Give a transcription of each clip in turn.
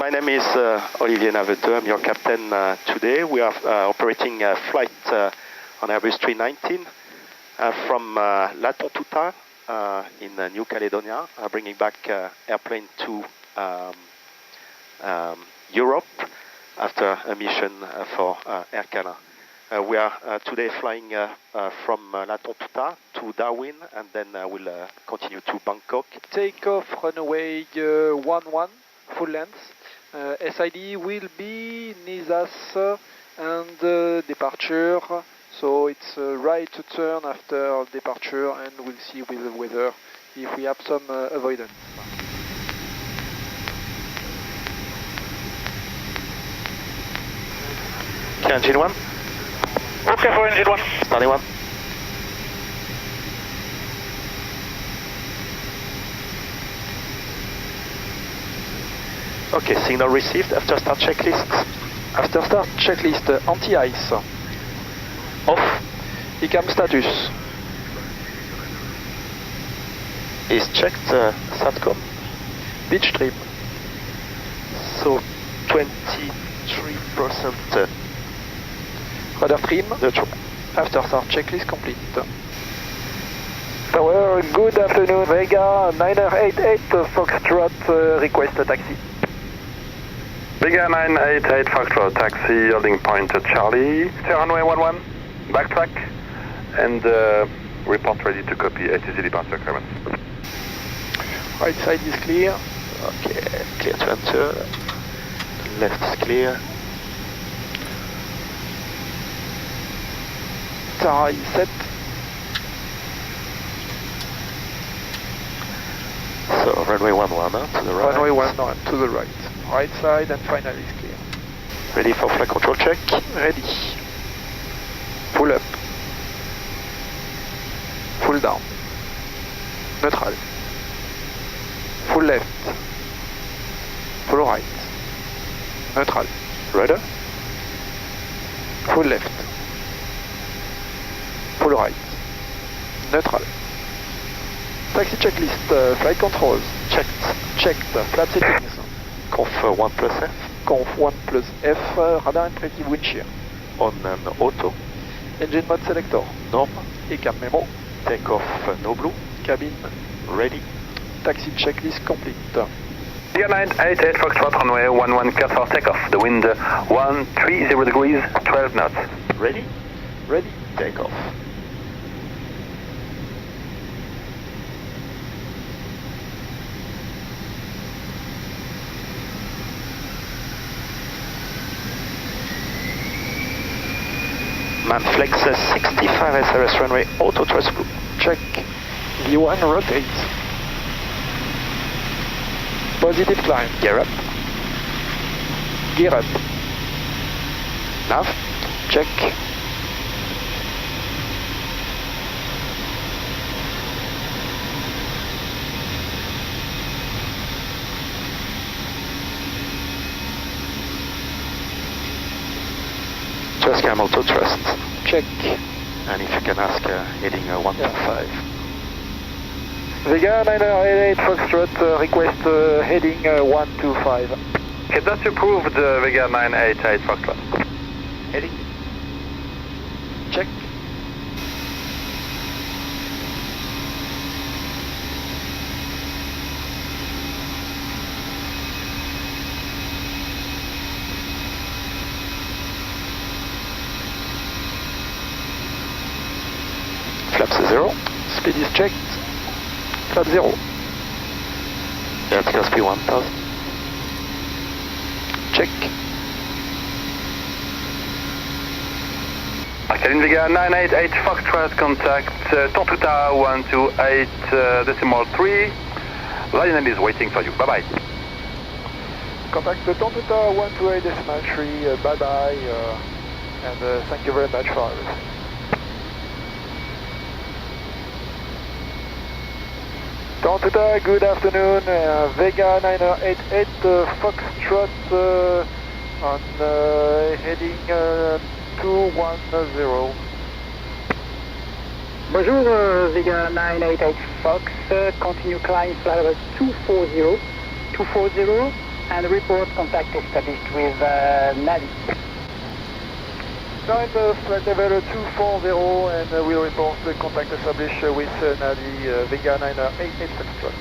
My name is Olivier Naveteux. I'm your captain today. We are operating a flight on Airbus A319 from La Tontouta in New Caledonia, bringing back airplane to Europe after a mission for Air Calin. We are today flying from La Tontouta to Darwin, and then we'll continue to Bangkok. Takeoff runway 11, full length. SID will be Nizas and departure. So it's a right turn after departure, and we'll see with the weather if we have some avoidance. Okay, engine 1. Okay for engine 1. Starting 1. Okay, signal received. After start checklist. After start checklist, anti-ice. Off. ICAM status. Is checked SATCOM. Beach trim. So 23%. Radar trim. Neutral. After start checklist complete. Tower, good afternoon. Vega 988 Foxtrot, request a taxi. Vega 988 Foxtrot, taxi, holding point Charlie. Runway 11, backtrack, and report ready to copy ATC departure clearance. Right side is clear. Okay, clear to enter. Left is clear. Tara is set. So runway 11 to the right. Runway 11 to the right. Right side and final is clear. Ready for flight control check. Ready. Full up. Full down. Neutral. Full left. Full right. Neutral. Rudder. Full left. Full right. Neutral. Taxi checklist, flight controls. Checked. Checked. Flap settings. Conf 1 plus F. Conf 1 plus F. Radar and preventive wind shear. On an auto. Engine mode selector. Norm. ICAM memo. Takeoff no blue. Cabin. Ready. Taxi checklist complete. Vega 988 Foxtrot, runway 11 cleared for takeoff. The wind 130 degrees, 12 knots. Ready. Ready. Takeoff. Manflex 65 SRS runway auto thrust blue. Check. V1 rotate. Positive climb. Gear up. Gear up. Nav. Check. Thrust cam auto thrust. Check. And if you can ask heading 125. Vega 988 Foxtrot, request heading 125. Okay, that's approved, Vega 988 Foxtrot. Heading. Check. Flaps 0. Speed is checked. Flap 0. Vertical speed 1000. Check. Air Calin Vega 988 Foxtrot, contact Tontouta 128.3. Lionel is waiting for you. Bye-bye. Contact Tontouta 128.3. Bye-bye. And thank you very much for everything. Tontouta, good afternoon. Vega 988 Foxtrot on heading 210. Bonjour, Vega 988 Fox, continue climb flight level 240. 240, And report contact established with Navi. Climb flight level 240 and we'll report the contact established with Navi Vega 988 Foxtrot.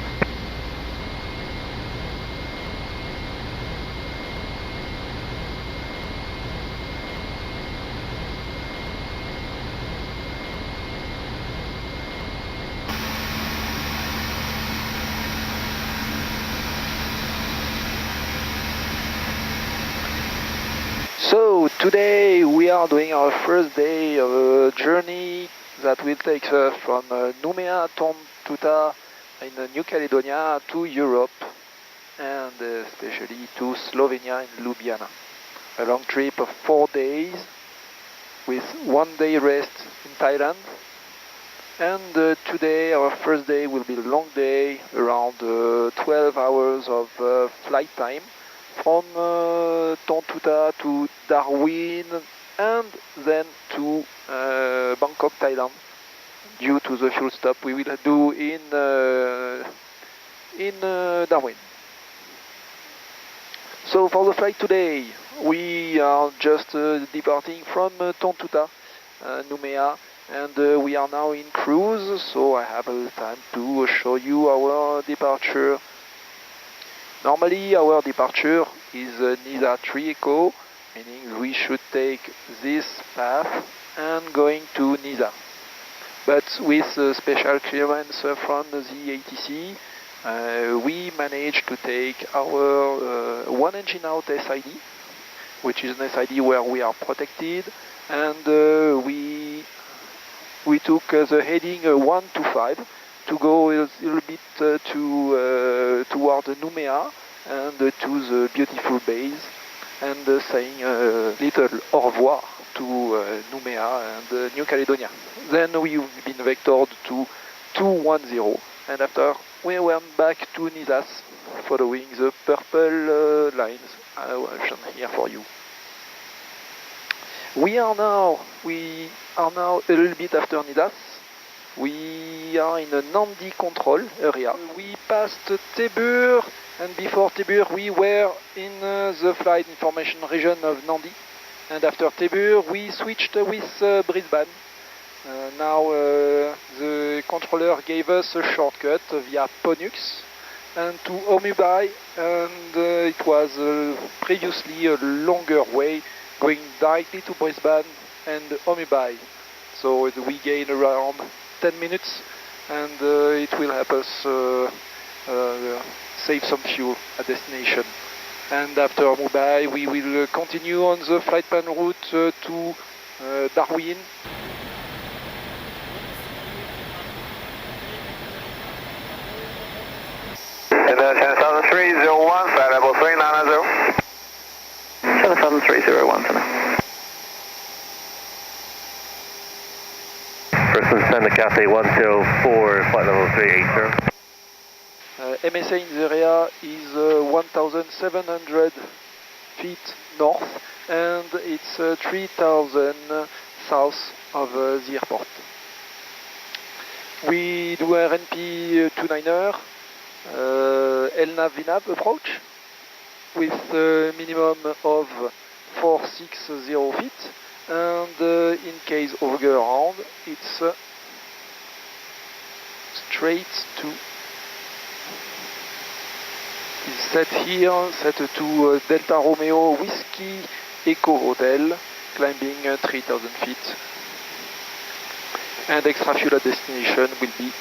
So today we are doing our first day of a journey that will take us from Noumea, Tuta in New Caledonia to Europe and especially to Slovenia in Ljubljana. A long trip of 4 days with 1 day rest in Thailand. And today our first day will be a long day, around 12 hours of flight time. From Tuta to Darwin and then to Bangkok, Thailand, due to the fuel stop we will do in Darwin. So for the flight today, we are just departing from Tuta, Noumea, and we are now in cruise, so I have a time to show you our departure. Normally our departure is NISA 3 Echo, meaning we should take this path and going to NISA. But with special clearance from the ATC, we managed to take our one engine out SID, which is an SID where we are protected, and we took the heading 125 to go a little bit toward Noumea and to the beautiful base, and saying a little au revoir to Noumea and New Caledonia. Then we've been vectored to 210, and after we went back to Nisas, following the purple lines I will show here for you. We are now a little bit after Nisas. We are in a Nandi control area. We passed Tebur, and before Tebur we were in the flight information region of Nandi. And after Tebur we switched with Brisbane. Now the controller gave us a shortcut via Ponux and to Omubai, and it was previously a longer way going directly to Brisbane and Omubai. So we gain around 10 minutes, and it will help us save some fuel at destination. And after Mumbai, we will continue on the flight plan route to Darwin. And 77301, flight level 390. 77301 for now. Person send the Cathay 104, flight level 380. MSA in the area is 1,700 feet north, and it's 3,000 south of the airport. We do RNP 29er, LNAV-VNAV approach with a minimum of 460 feet, and in case overground it's straight to is set here, set to Delta Romeo Whiskey Echo Hotel, climbing 3,000 feet, and extra fuel at destination will be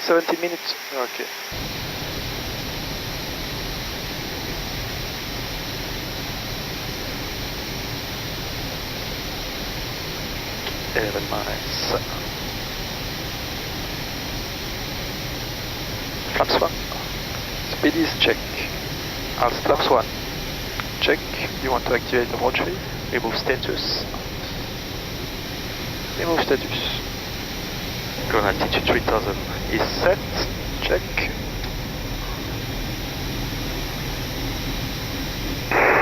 17 minutes. Okay. Nice. Flaps 1. Speed is check. Flaps 1. Check. You want to activate the approach phase. Remove status. Remove status. Current altitude 3000 is set. Check.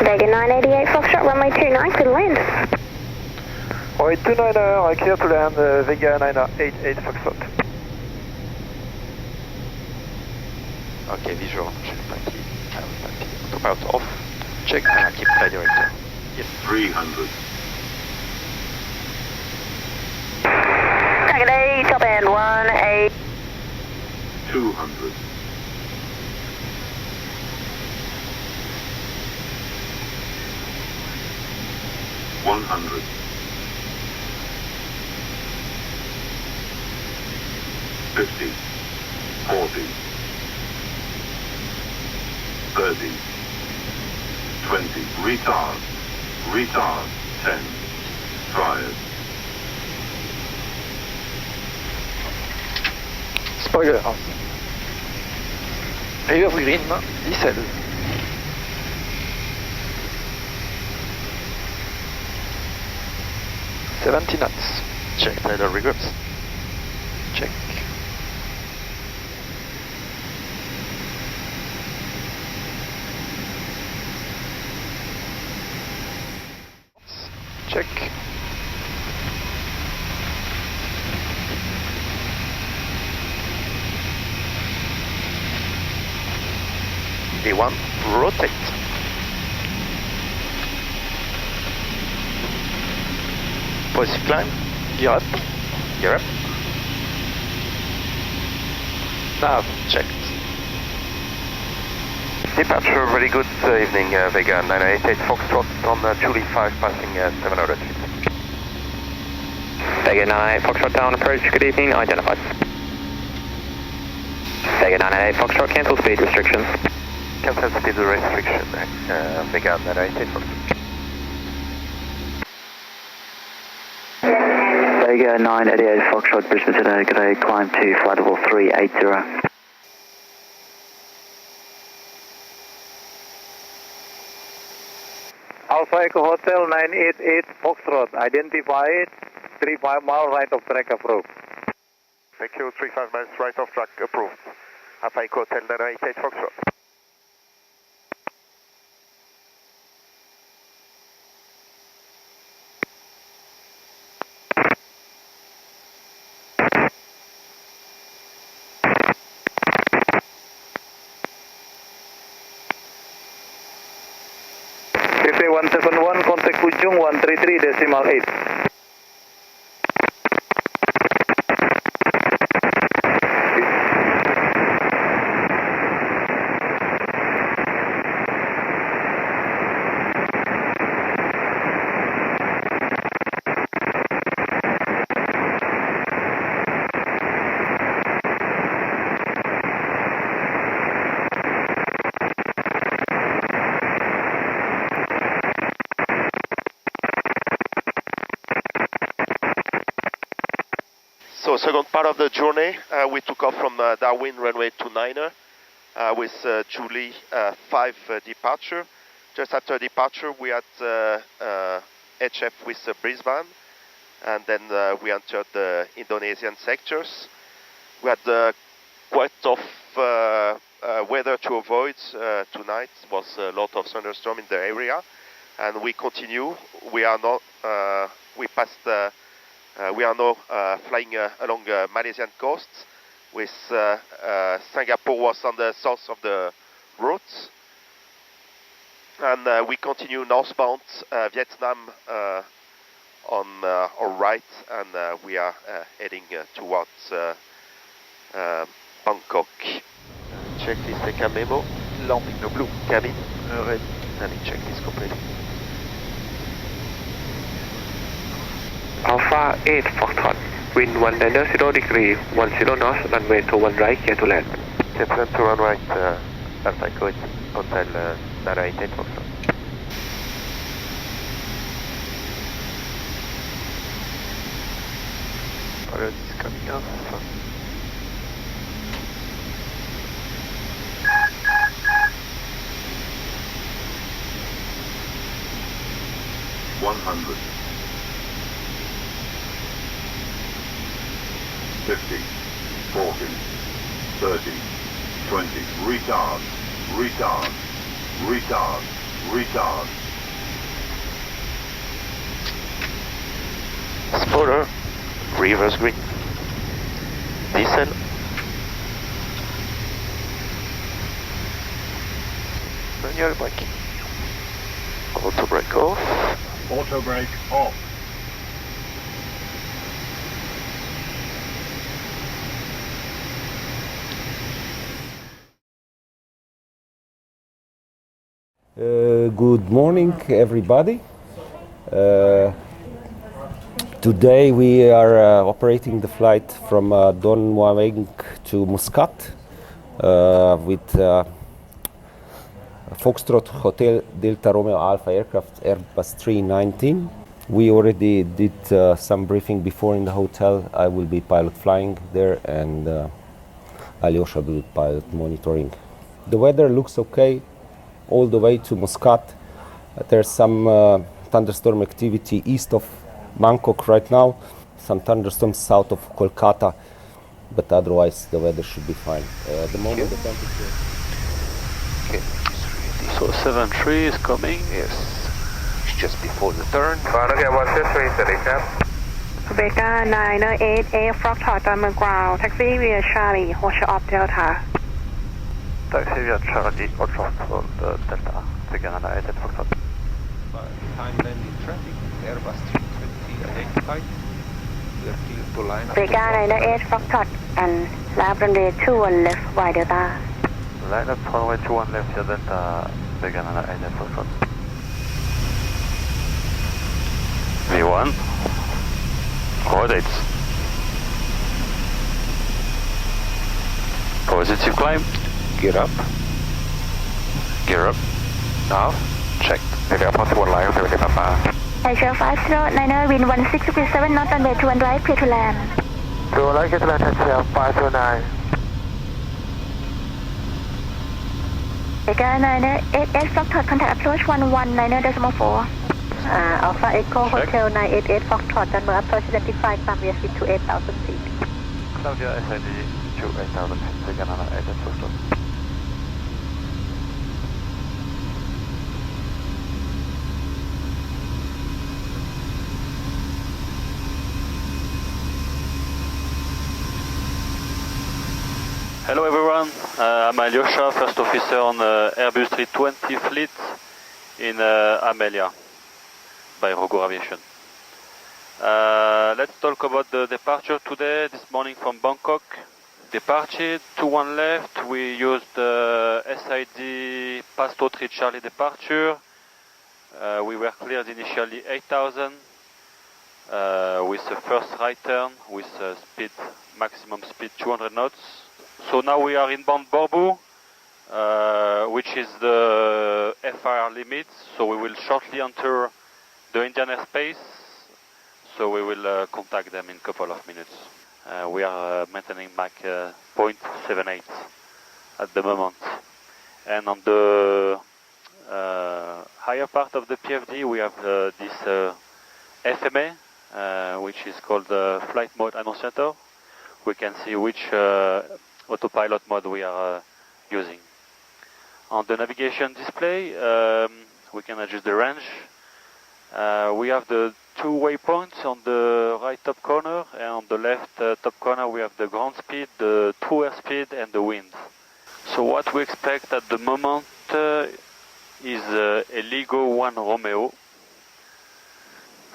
Vega 988 Foxtrot, runway 29, clear to land. Alright, 29er, clear to land, Vega 988 Foxtrot. Ok, visual, je l'ai pas activé. Autopilot off. Check. Keep flight director. Yep. 300. Tagaday, top end 18. 200. 100. 50. 40. 30. 20. Retard. Retard. 10. 5. Spoiler. Reverse green, diesel. 70 knots. Check tidal reverse. Check. Check. A1, rotate. Positive climb. Gear up. Gear up. Nav. Checked. Departure, very good evening, Vega 988 Foxtrot on Julie 5 passing 700 feet. Vega 988 Foxtrot down approach, good evening, identified. Vega 988 Foxtrot, cancel speed restrictions. Cancel speed restriction, Vega 988 Foxtrot. Vega 988 Foxtrot, Brisbane today, good day, climb to flight level 380. Alpha Echo Hotel 988 Foxtrot, identified 35 miles right of track approved. Thank you, 35 miles right of track approved. Alpha Echo Hotel 988 Foxtrot. PP 171, contact Ujung 133.8. So second part of the journey, we took off from Darwin runway 29er with Julie 5 departure. Just after departure we had HF with Brisbane, and then we entered the Indonesian sectors. We had quite tough weather to avoid tonight. It was a lot of thunderstorm in the area, and we continue. We are not, we are now flying along Malaysian coast, with Singapore was on the south of the route, and we continue northbound Vietnam on our right, and we are heading towards Bangkok. Checklist take a memo. Landing no blue. Cabin. Ready. Landing checklist complete. Alpha 8 Foxtrot, wind 190 degree, 10 knots, runway 21 right, clear to land. Clear to run right, Alpha Echo Hotel 988 Foxtrot. Pilot is coming up. 100. 50, 40, 30, 20, retard, retard, retard, retard. Spoiler, reverse green. Diesel. manual braking. Auto brake off. Auto brake off. Good morning, everybody. Today we are operating the flight from Nouméa to Muscat with Foxtrot Hotel Delta Romeo Alpha aircraft Airbus A319. We already did some briefing before in the hotel. I will be pilot flying there, and Alyosha will be pilot monitoring. The weather looks okay all the way to Muscat. There's some thunderstorm activity east of Bangkok right now, some thunderstorms south of Kolkata, but otherwise the weather should be fine. At the moment the temperature... Okay. So 73 is coming. Yes. It's just before the turn. Okay, 123,ครับ Rebecca 988 Foxtrot on the ground. Taxi via Charlie, Hotel of Delta. Taxi via Charlie, Hotel of Delta. Again, 988 Foxtrot. Time landing traffic, Airbus 320 identified. We are clear to line up. Rebecca 988 Foxtrot and lab runway 21 left via Delta. Line up runway 21 left via Delta. Again, 988 Foxtrot. V1. Coordinates. Positive climb. Gear up. Gear up. Now. Check. Maybe up to one line, so we can have Asia 5090, wind 1657, not runway 21 right, clear to land. to like it, let us have 529. Rebecca 988 Foxtrot, contact approach 119.4. Alpha Echo Hotel 988 Foxtrot, runway approach identified, climb via speed to 8,000 feet. Claudia SID to 8,000 feet, again, 988 Foxtrot. Hello everyone, I'm Alyosha, first officer on the Airbus 320 fleet in Amelia by Rogo Aviation. Let's talk about the departure today, this morning from Bangkok. Departure to one left, we used the SID Pasto 3 Charlie departure. We were cleared initially 8,000 with the first right turn with maximum speed 200 knots. So now we are inbound Borbu, which is the FIR limit, so we will shortly enter the Indian airspace, so we will contact them in a couple of minutes. We are maintaining Mach 0.78 at the moment. And on the higher part of the PFD we have this FMA, which is called the Flight Mode Annunciator. We can see which autopilot mode we are using. On the navigation display, we can adjust the range. We have the two waypoints on the right top corner, and on the left top corner we have the ground speed, the true airspeed and the wind. So what we expect at the moment is Eligo 1 Romeo,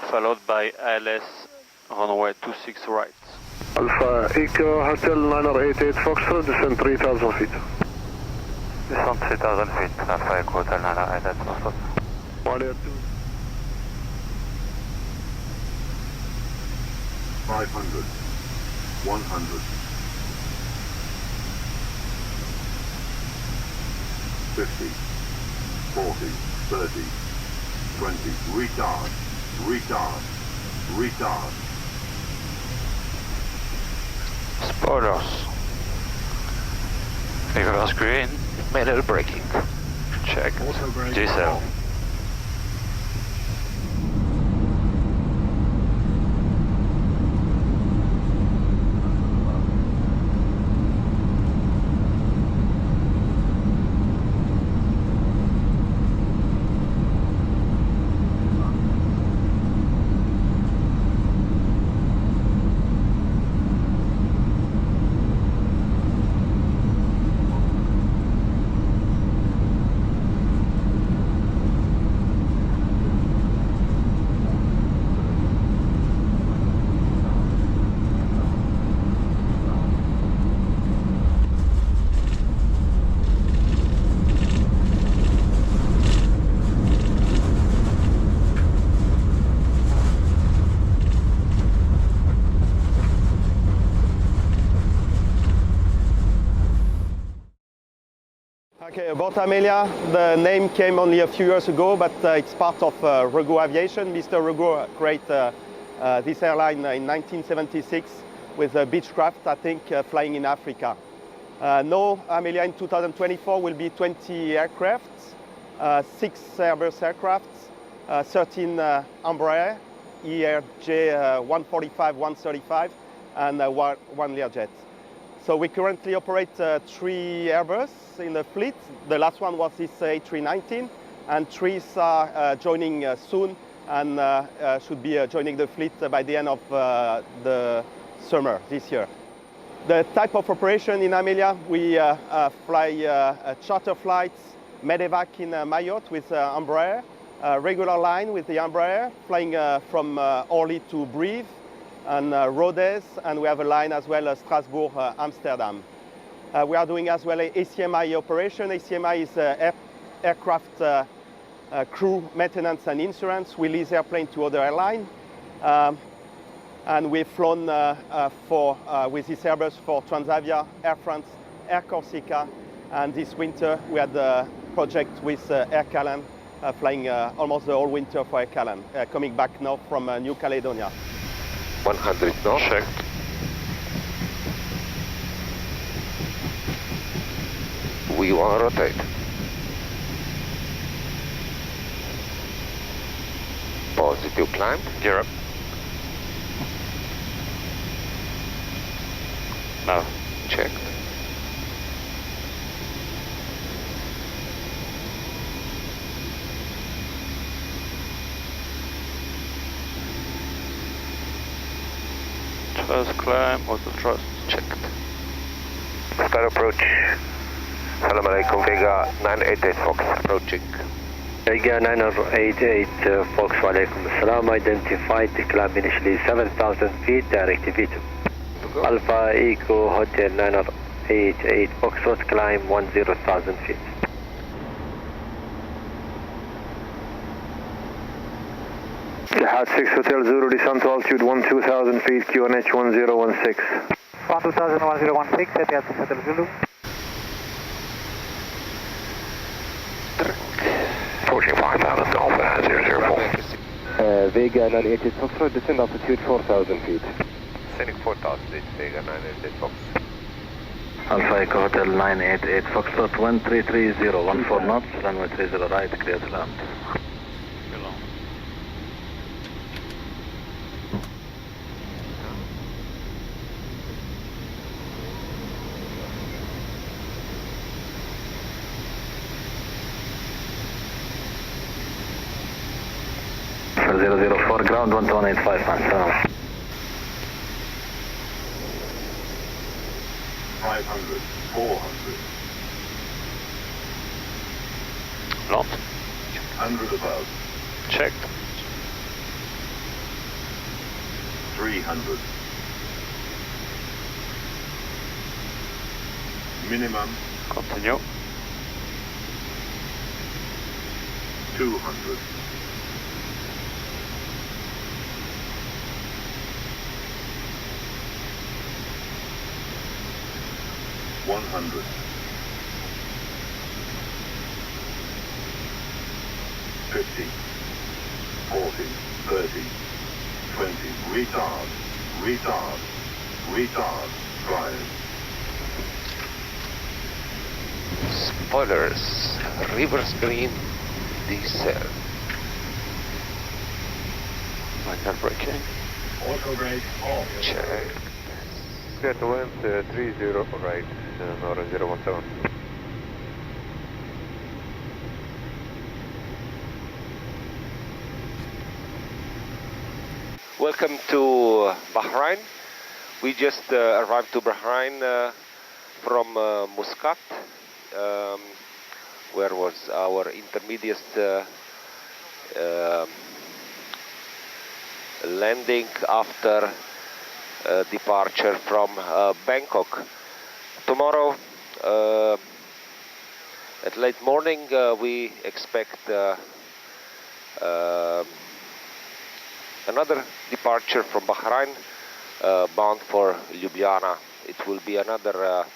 followed by ILS runway 26 right. Alpha Echo Hotel 988 Foxtrot, descend 3,000 feet. Descend 3,000 feet, Alpha Echo Hotel 988 Foxtrot. 182. 500. 100. 50. 40. 30. 20. Retard. Retard. Retard. Spoilers. Reverse green. Manual braking. Check. Auto brake Diesel. off. Okay, about Amelia, the name came only a few years ago, but it's part of Rego Aviation. Mr. Rego created this airline in 1976 with a Beechcraft, I think, flying in Africa. Now, Amelia in 2024 will be 20 aircraft, 6 Airbus aircraft, 13 Embraer, ERJ 145, 135, and one Learjet. So we currently operate 3 Airbus in the fleet. The last one was this A319, and 3 are joining soon and should be joining the fleet by the end of the summer this year. The type of operation in Amelia, we fly charter flights, medevac in Mayotte with Embraer, regular line with the Embraer, flying from Orly to Brive, and Rhodes, and we have a line as well as Strasbourg, Amsterdam. We are doing as well a ACMI operation. ACMI is aircraft crew maintenance and insurance. We lease airplane to other airlines. And we've flown with this Airbus for Transavia, Air France, Air Corsica, and this winter we had a project with Air Calin, flying almost the whole winter for Air Calin, coming back now from New Caledonia. 100 knots. Check. We want to rotate. Positive climb. Gear up. Now checked. First climb, auto thrust checked. Start approach. Salam alaikum, Vega 988 Fox approaching. Vega 988 Fox, wa alaikum assalam. Identified, climb initially 7,000 feet, direct V2. Alpha Eco Hotel 988 Foxtrot, climb 10,000 feet. Jihad 6 Hotel Zulu, descent to altitude 12,000 feet, QNH 1016. 12,000, 1016, Jihad 6 Hotel Zulu. 45,000 Alpha 004. Vega 988 Foxtrot, descend altitude 4,000 feet. Descending 4,000, it's Vega 988 Fox. Alpha Eco Hotel 988 Foxtrot, 1330, 14 knots, runway 30 right, clear to land. 004 ground 1185 man. 500, 400. Not. 100 above. Checked. 300. Minimum. Continue. 200. 100. 50, 40, 30, 20, retard, retard, retard, drive. Spoilers, reverse green, diesel. Minor braking. Auto brake off. Check. Get the wind 30 right, Nora 017. Welcome to Bahrain. We just arrived to Bahrain from Muscat, where was our intermediate landing after departure from Bangkok. Tomorrow at late morning we expect another departure from Bahrain bound for Ljubljana. It will be another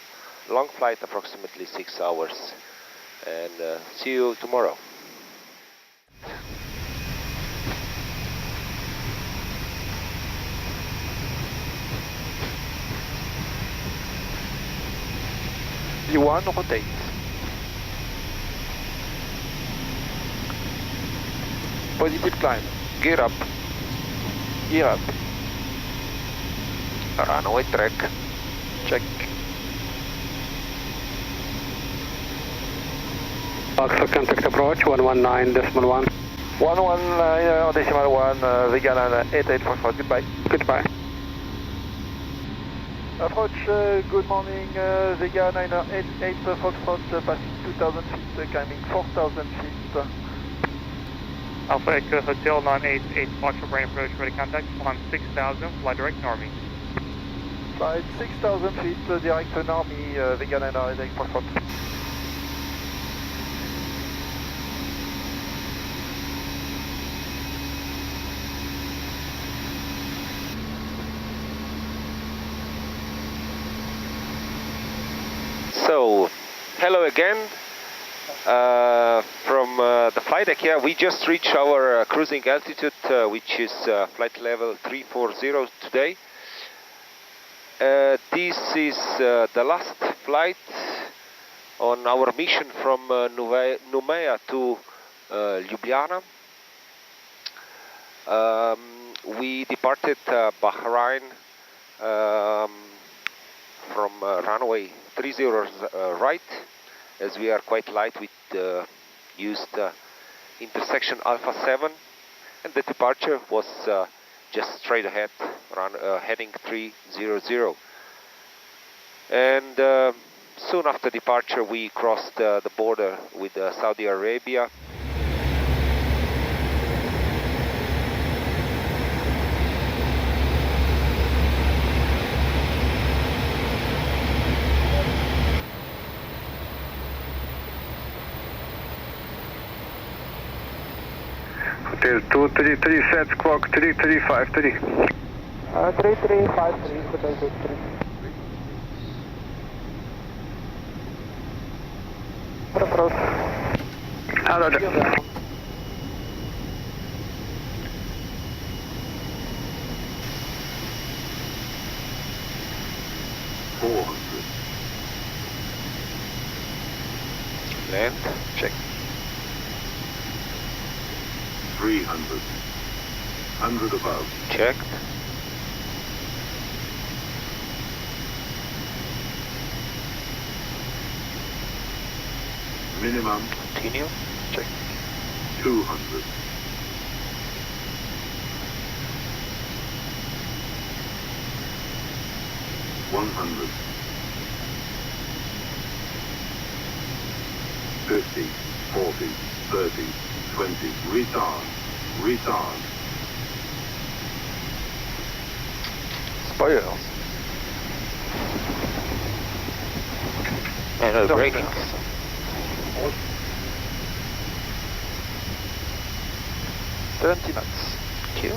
long flight, approximately 6 hours. and see you tomorrow. V1, rotate. Positive climb. Gear up. Gear up. Runway track. Check. Foxtrot contact approach 119.1. 119.1, Vega 988 Foxtrot, goodbye. Goodbye. Approach, good morning, Vega 988 Foxtrot, passing 2,000 feet, climbing 4,000 feet. Alpha Echo Hotel 988 Foxtrot Bahrain approach, ready contact, 16,000, fly direct Noumea. Flight 6,000 feet, direct to Noumea, Vega 988 Foxtrot. So, hello again from the flight deck here. We just reached our cruising altitude, which is flight level 340 today. This is the last flight on our mission from Noumea to Ljubljana. We departed Bahrain from runway 30 right, as we are quite light. We used intersection Alpha 7, and the departure was just straight ahead, heading 300. And soon after departure we crossed the border with Saudi Arabia. Hotel 233 sets clock 3353. 3353, Hotel 23. Approach. Hello there. Land, check. 300. 100 above. Checked. Minimum. Continue. Check. 200. 100. 50, 40, 30, 20, retard, retard. Spoilers. And no braking. 70 knots. Q.